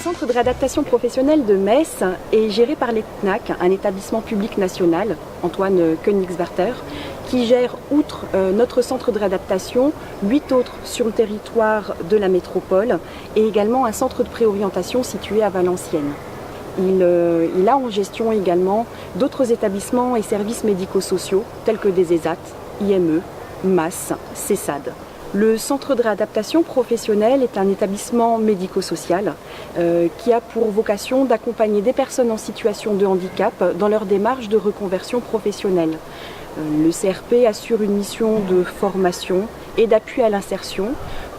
centre de réadaptation professionnelle de Metz est géré par l'ETNAC, un établissement public national, Antoine Königswarter, qui gère, outre notre centre de réadaptation, 8 autres sur le territoire de la métropole et également un centre de préorientation situé à Valenciennes. Il a en gestion également d'autres établissements et services médico-sociaux tels que des ESAT, IME, MAS, CESAD. Le centre de réadaptation professionnelle est un établissement médico-social qui a pour vocation d'accompagner des personnes en situation de handicap dans leur démarche de reconversion professionnelle. Le CRP assure une mission de formation et d'appui à l'insertion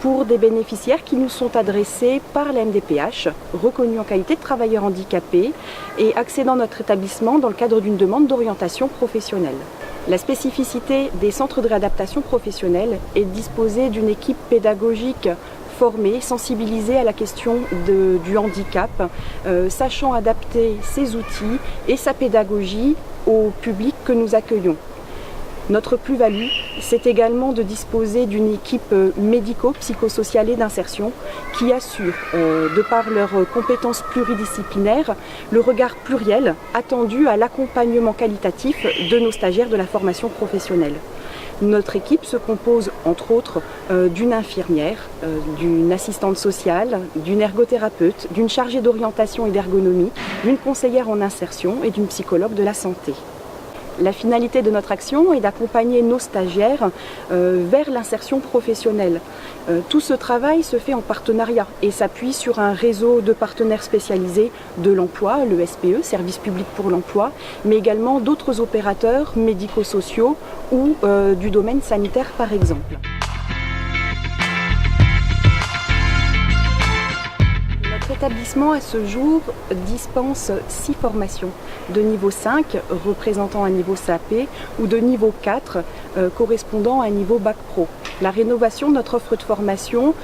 pour des bénéficiaires qui nous sont adressés par la MDPH, reconnus en qualité de travailleurs handicapés et accédant à notre établissement dans le cadre d'une demande d'orientation professionnelle. La spécificité des centres de réadaptation professionnelle est de disposer d'une équipe pédagogique formée, sensibilisée à la question du handicap, sachant adapter ses outils et sa pédagogie au public que nous accueillons. Notre plus-value, c'est également de disposer d'une équipe médico-psychosociale et d'insertion qui assure, de par leurs compétences pluridisciplinaires, le regard pluriel attendu à l'accompagnement qualitatif de nos stagiaires de la formation professionnelle. Notre équipe se compose entre autres d'une infirmière, d'une assistante sociale, d'une ergothérapeute, d'une chargée d'orientation et d'ergonomie, d'une conseillère en insertion et d'une psychologue de la santé. La finalité de notre action est d'accompagner nos stagiaires vers l'insertion professionnelle. Tout ce travail se fait en partenariat et s'appuie sur un réseau de partenaires spécialisés de l'emploi, le SPE, Service public pour l'emploi, mais également d'autres opérateurs médico-sociaux ou du domaine sanitaire par exemple. Notre établissement à ce jour dispense 6 formations de niveau 5 représentant un niveau CAP ou de niveau 4 correspondant à un niveau Bac Pro. La rénovation de notre offre de formation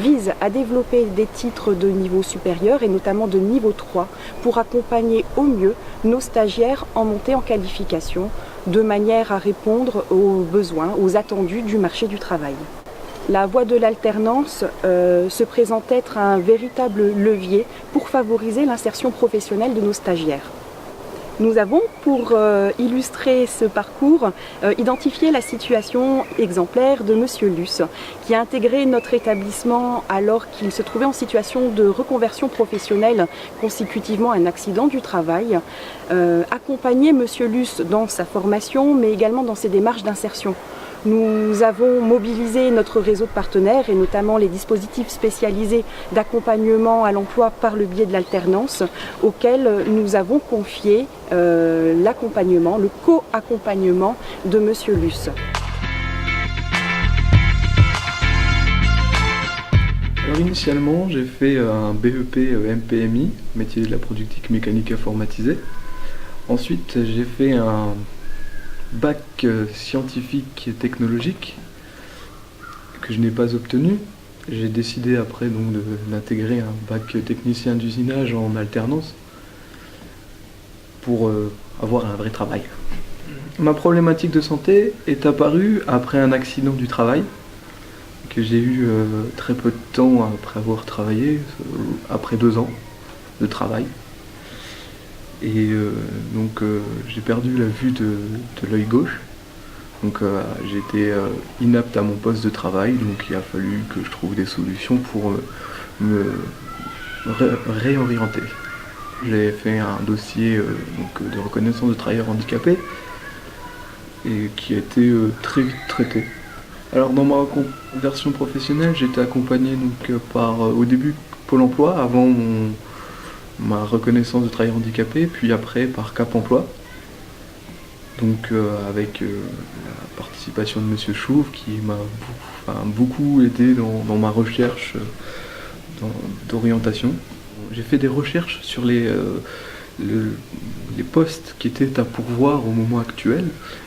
vise à développer des titres de niveau supérieur et notamment de niveau 3 pour accompagner au mieux nos stagiaires en montée en qualification de manière à répondre aux besoins, aux attendus du marché du travail. La voie de l'alternance se présente être un véritable levier pour favoriser l'insertion professionnelle de nos stagiaires. Nous avons, pour illustrer ce parcours, identifié la situation exemplaire de Monsieur Luce, qui a intégré notre établissement alors qu'il se trouvait en situation de reconversion professionnelle consécutivement à un accident du travail, accompagner Monsieur Luce dans sa formation, mais également dans ses démarches d'insertion. Nous avons mobilisé notre réseau de partenaires et notamment les dispositifs spécialisés d'accompagnement à l'emploi par le biais de l'alternance auxquels nous avons confié l'accompagnement, le co-accompagnement de Monsieur Luce. Alors initialement, j'ai fait un BEP MPMI, métier de la productique mécanique informatisée. Ensuite, j'ai fait un bac scientifique et technologique que je n'ai pas obtenu. J'ai décidé après donc d'intégrer un bac technicien d'usinage en alternance pour avoir un vrai travail. Ma problématique de santé est apparue après un accident du travail que j'ai eu très peu de temps après avoir travaillé, après 2 ans de travail. Et donc j'ai perdu la vue de l'œil gauche, donc j'étais inapte à mon poste de travail, donc il a fallu que je trouve des solutions pour me réorienter. J'ai fait un dossier donc, de reconnaissance de travailleurs handicapés et qui a été très vite traité. Alors dans ma conversion professionnelle, j'ai été accompagné donc, par au début Pôle emploi avant ma reconnaissance de travailleur handicapé, puis après par Cap Emploi, donc avec la participation de Monsieur Chouve qui m'a beaucoup aidé dans ma recherche d'orientation. J'ai fait des recherches sur les postes qui étaient à pourvoir au moment actuel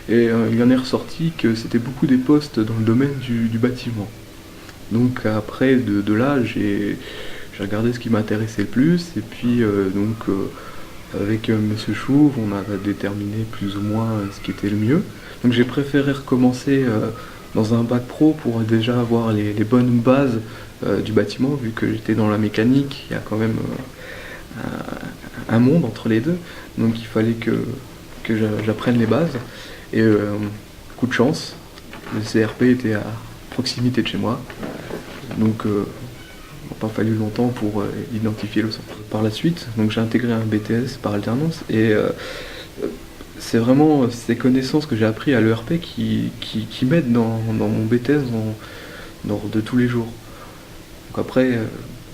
et il en est ressorti que c'était beaucoup des postes dans le domaine du bâtiment. Donc après de là j'ai regardé ce qui m'intéressait le plus et puis avec Monsieur Chouve on a déterminé plus ou moins ce qui était le mieux. Donc j'ai préféré recommencer dans un bac pro pour déjà avoir les bonnes bases du bâtiment, vu que j'étais dans la mécanique, il y a quand même un monde entre les deux, donc il fallait que j'apprenne les bases. Et coup de chance, le CRP était à proximité de chez moi, donc il n'a pas fallu longtemps pour identifier le centre. Par la suite, donc j'ai intégré un BTS par alternance, et c'est vraiment ces connaissances que j'ai appris à l'ERP qui m'aident dans mon BTS de tous les jours. Donc après,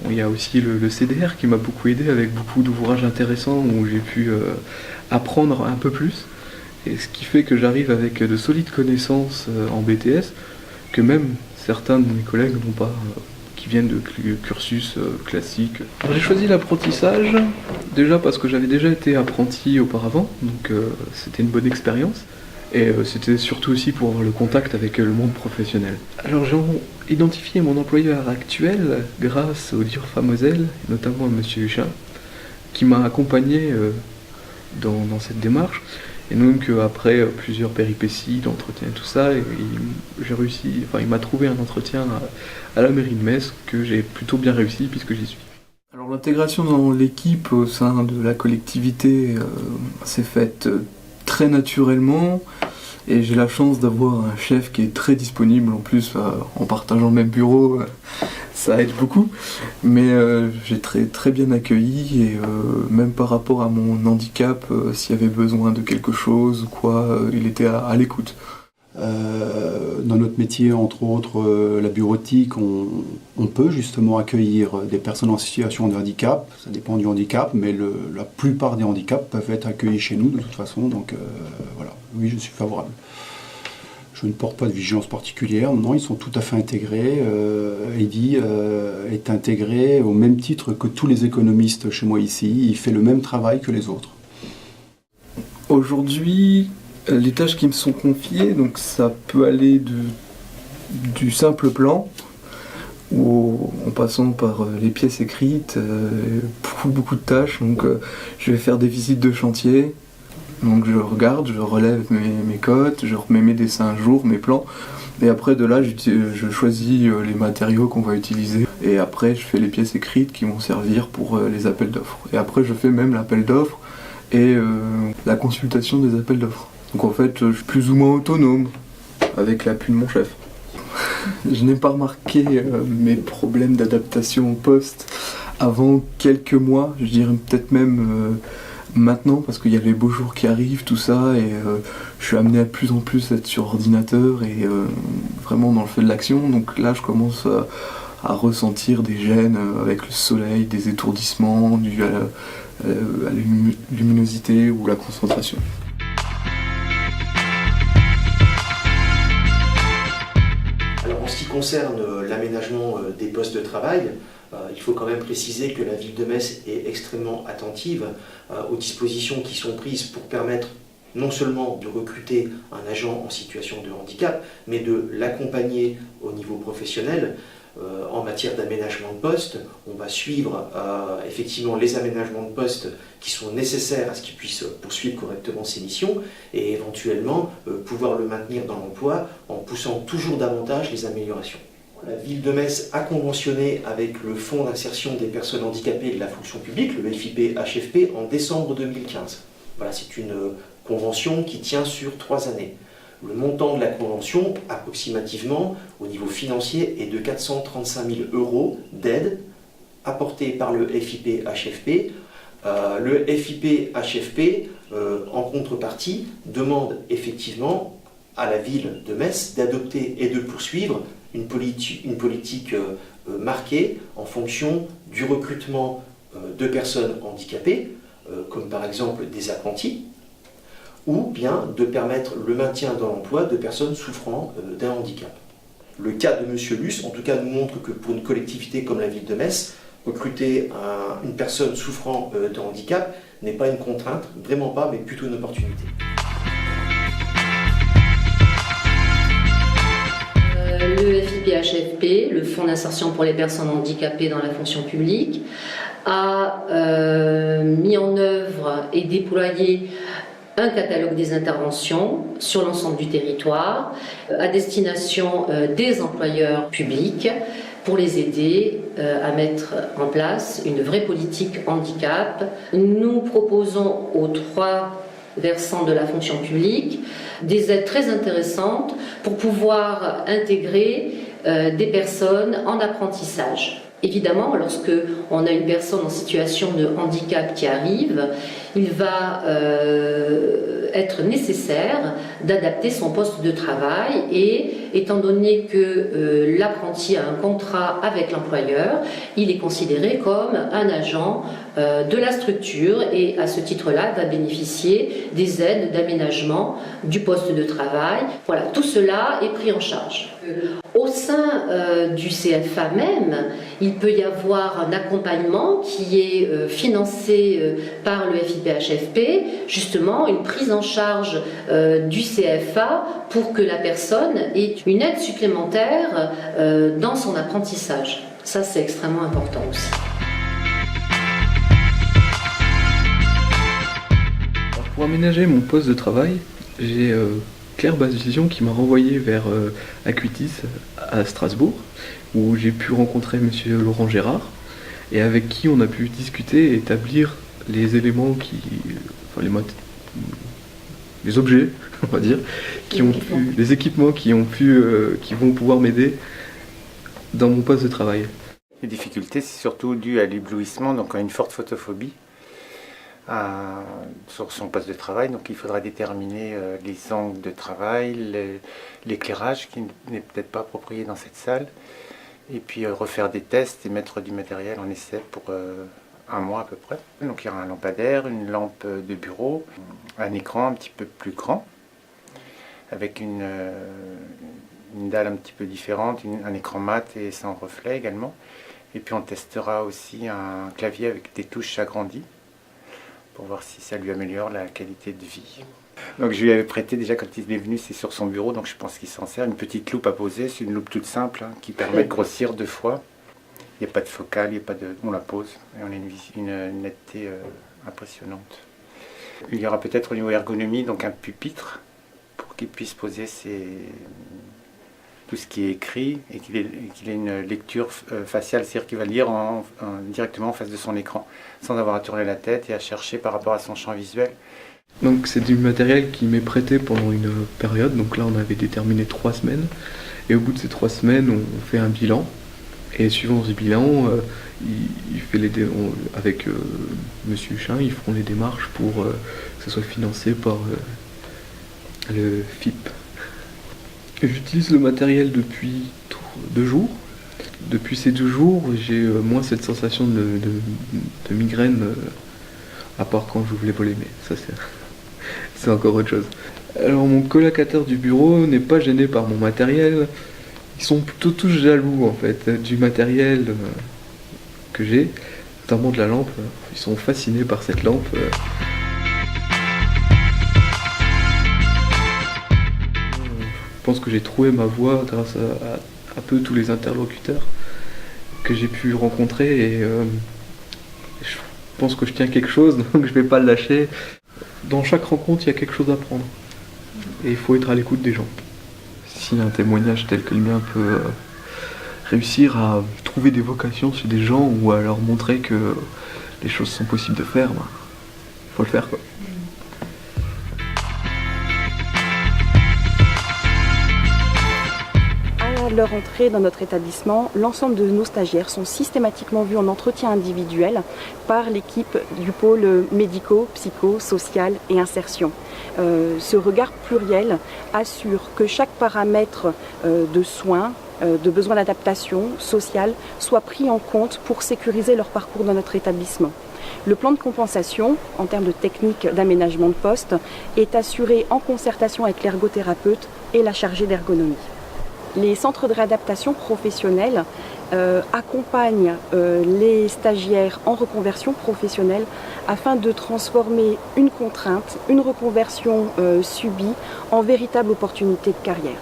il y a aussi le CDR qui m'a beaucoup aidé, avec beaucoup d'ouvrages intéressants où j'ai pu apprendre un peu plus. Et ce qui fait que j'arrive avec de solides connaissances en BTS que même certains de mes collègues n'ont pas, qui viennent de cursus classiques. J'ai choisi l'apprentissage déjà parce que j'avais déjà été apprenti auparavant, donc c'était une bonne expérience. Et c'était surtout aussi pour avoir le contact avec le monde professionnel. Alors j'ai identifié mon employeur actuel grâce au DIRFA Moselle, notamment à Monsieur Huchin, qui m'a accompagné dans cette démarche. Et donc après plusieurs péripéties d'entretien et tout ça, il m'a trouvé un entretien à la mairie de Metz que j'ai plutôt bien réussi puisque j'y suis. Alors l'intégration dans l'équipe au sein de la collectivité s'est faite très naturellement, et j'ai la chance d'avoir un chef qui est très disponible. En plus, en partageant le même bureau, ça aide beaucoup. Mais j'ai très bien accueilli, et même par rapport à mon handicap, s'il y avait besoin de quelque chose ou quoi, il était à l'écoute. Dans notre métier, entre autres la bureautique, on peut justement accueillir des personnes en situation de handicap. Ça dépend du handicap, mais la plupart des handicaps peuvent être accueillis chez nous de toute façon. Donc voilà, oui, je suis favorable. Je ne porte pas de vigilance particulière. Non, ils sont tout à fait intégrés. Eddy est intégré au même titre que tous les économistes chez moi ici. Il fait le même travail que les autres. Aujourd'hui, les tâches qui me sont confiées, donc ça peut aller du simple plan, en passant par les pièces écrites, beaucoup de tâches. Donc je vais faire des visites de chantier, donc je regarde, je relève mes cotes, je remets mes dessins à jour, mes plans, et après de là je choisis les matériaux qu'on va utiliser, et après je fais les pièces écrites qui vont servir pour les appels d'offres. Et après je fais même l'appel d'offres et la consultation des appels d'offres. Donc en fait, je suis plus ou moins autonome, avec l'appui de mon chef. Je n'ai pas remarqué mes problèmes d'adaptation au poste avant quelques mois, je dirais peut-être même maintenant, parce qu'il y a les beaux jours qui arrivent, tout ça, et je suis amené à plus en plus à être sur ordinateur et vraiment dans le feu de l'action. Donc là, je commence à ressentir des gênes avec le soleil, des étourdissements dus à la luminosité ou la concentration. En ce qui concerne l'aménagement des postes de travail, il faut quand même préciser que la ville de Metz est extrêmement attentive aux dispositions qui sont prises pour permettre non seulement de recruter un agent en situation de handicap, mais de l'accompagner au niveau professionnel. En matière d'aménagement de poste, on va suivre effectivement les aménagements de poste qui sont nécessaires à ce qu'il puisse poursuivre correctement ses missions, et éventuellement pouvoir le maintenir dans l'emploi en poussant toujours davantage les améliorations. La ville de Metz a conventionné avec le Fonds d'insertion des personnes handicapées de la fonction publique, le FIP-HFP, en décembre 2015. Voilà, c'est une convention qui tient sur 3 années. Le montant de la convention, approximativement, au niveau financier, est de 435 000 € d'aide apportée par le FIP-HFP. Le FIP-HFP, en contrepartie, demande effectivement à la ville de Metz d'adopter et de poursuivre une politique marquée en fonction du recrutement de personnes handicapées, comme par exemple des apprentis, ou bien de permettre le maintien dans l'emploi de personnes souffrant d'un handicap. Le cas de M. Luce, en tout cas, nous montre que pour une collectivité comme la ville de Metz, recruter une personne souffrant de handicap n'est pas une contrainte, vraiment pas, mais plutôt une opportunité. Le FIP-HFP, le Fonds d'insertion pour les personnes handicapées dans la fonction publique, a mis en œuvre et déployé un catalogue des interventions sur l'ensemble du territoire à destination des employeurs publics pour les aider à mettre en place une vraie politique handicap. Nous proposons aux 3 versants de la fonction publique des aides très intéressantes pour pouvoir intégrer des personnes en apprentissage. Évidemment, lorsque on a une personne en situation de handicap qui arrive, il va être nécessaire d'adapter son poste de travail et étant donné que l'apprenti a un contrat avec l'employeur, il est considéré comme un agent de la structure et à ce titre-là va bénéficier des aides d'aménagement du poste de travail. Voilà, tout cela est pris en charge. Au sein du CFA même, il peut y avoir un accompagnement qui est financé par le FIPHFP, justement une prise en charge du CFA pour que la personne ait une aide supplémentaire dans son apprentissage. Ça, c'est extrêmement important aussi. Alors, pour aménager mon poste de travail, j'ai Claire Basse-Vision qui m'a renvoyé vers Acuitis à Strasbourg, où j'ai pu rencontrer monsieur Laurent Gérard, et avec qui on a pu discuter et établir les éléments les objets, on va dire, les équipements qui vont pouvoir m'aider dans mon poste de travail. Les difficultés, c'est surtout dû à l'éblouissement, donc à une forte photophobie sur son poste de travail. Donc il faudra déterminer les angles de travail, l'éclairage qui n'est peut-être pas approprié dans cette salle, et puis refaire des tests et mettre du matériel en essai pour un mois à peu près. Donc il y aura un lampadaire, une lampe de bureau, un écran un petit peu plus grand, avec une dalle un petit peu différente, un écran mat et sans reflet également. Et puis on testera aussi un clavier avec des touches agrandies pour voir si ça lui améliore la qualité de vie. Donc je lui avais prêté déjà quand il est venu, c'est sur son bureau, donc je pense qu'il s'en sert, une petite loupe à poser, c'est une loupe toute simple qui permet de grossir 2 fois. Il n'y a pas de focale, on la pose et on a une netteté impressionnante. Il y aura peut-être au niveau ergonomie donc un pupitre pour qu'il puisse poser tout ce qui est écrit et qu'il ait une lecture faciale, c'est-à-dire qu'il va lire directement en face de son écran, sans avoir à tourner la tête et à chercher par rapport à son champ visuel. Donc c'est du matériel qui m'est prêté pendant une période, donc là on avait déterminé 3 semaines, et au bout de ces 3 semaines on fait un bilan, et suivant ce bilan, avec Monsieur Huchin, ils feront les démarches pour que ce soit financé par le FIP. J'utilise le matériel depuis 2 jours. Depuis ces 2 jours, j'ai moins cette sensation de migraine, à part quand j'ouvre les volets, mais ça c'est encore autre chose. Alors mon colocataire du bureau n'est pas gêné par mon matériel. Ils sont plutôt tous jaloux en fait du matériel que j'ai, notamment de la lampe. Ils sont fascinés par cette lampe. Je pense que j'ai trouvé ma voie grâce à peu tous les interlocuteurs que j'ai pu rencontrer et je pense que je tiens quelque chose, donc je vais pas le lâcher. Dans chaque rencontre, il y a quelque chose à prendre et il faut être à l'écoute des gens. Si un témoignage tel que le mien peut réussir à trouver des vocations chez des gens ou à leur montrer que les choses sont possibles de faire, faut le faire quoi. À leur entrée dans notre établissement, l'ensemble de nos stagiaires sont systématiquement vus en entretien individuel par l'équipe du pôle médico, psycho, social et insertion. Ce regard pluriel assure que chaque paramètre de soins, de besoin d'adaptation sociale soit pris en compte pour sécuriser leur parcours dans notre établissement. Le plan de compensation, en termes de technique d'aménagement de poste, est assuré en concertation avec l'ergothérapeute et la chargée d'ergonomie. Les centres de réadaptation professionnelle accompagnent les stagiaires en reconversion professionnelle afin de transformer une contrainte, une reconversion subie en véritable opportunité de carrière.